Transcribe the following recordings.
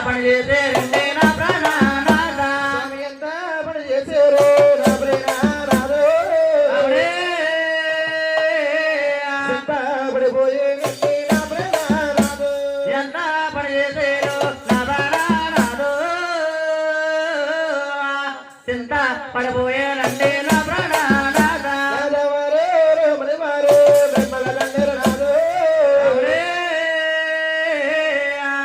పని చేసేరంటే నా ప్రాణనాథ స్వామి ఎంత పని చేశారు నా ప్రాణనాథ అవునే పడిపోయే నా ప్రాణనాథ ఎంత పని చేసేరు నా ప్రాణనాథ చింత పడిపోయేనంటే నా ప్రాణనాథ రాజవారు రమణివారు బ్రహ్మల దండరనాథ అవునే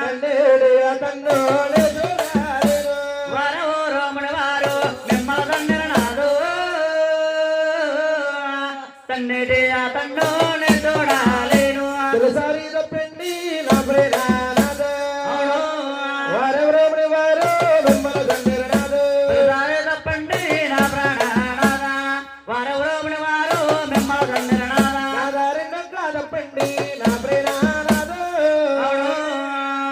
తండ్రి అతన్నోనే చూడాలేను వారు రోమణ వారు మిమ్మల తండ్రినాథు తన్నిటి అతన్నుని చూడాలేను తొలిసారి తప్పండి నా ప్రాణనాథ వారెవరెవరి వారు బ్రహ్మల దండరనాథ ఒకసారి తప్పండి నా ప్రాణనాథ వారు రోమణ వారు మిమ్మల తండ్రినాథ నాదారిలో కాదప్పండి నా ప్రాణనాథ అవును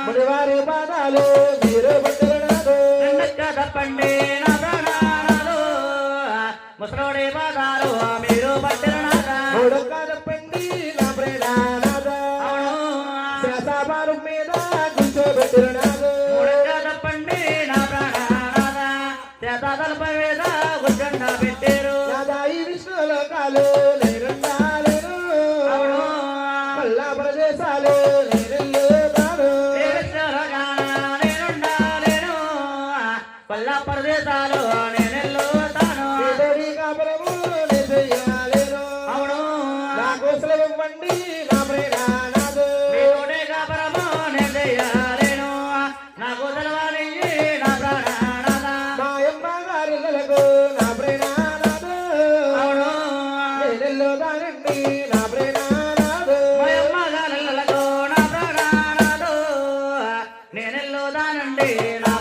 మునివారి పాదాలు మీరు పట్టుకున్నారు రెండక్క తప్పండి నా ప్రాణనాథు ముసలోడి పాదాలు మీరు పట్టినాథ మూడు కాదప్పండి నా ప్రాణనాథ అవును శాసాబారు మీద కూర్చోబెట్టున్నారు మూడక్క తప్పండి నా ప్రాణనాథ చేతాదలపై మీద గుజ్జండ పెట్టారు నాదాయి విష్ణులోకాలు నేనుండాలేను అవును మల్లా ప్రదేశాలు నేనెల్లుతాను నేనుండాలేను పల్లా ప్రదేశాలు నేనెల్లుతాను నీతోడి కాపురము నే చెయ్యాలేను అవును నా కోసలు ఇవ్వండి నా ప్రాణనాథ మీతోనే కాపరము నేను చెయ్యాలేను నాకు తెలవాలి నా ప్రాణనాథ మాయమ్మ గారిలకు నా ప్రాణనాథ అవును నేనెల్లుతానండి నా ప్రాణనాథ మయమ్మ గానెల్లకు నా ప్రాణనాథ నేనెల్లుదానండి నా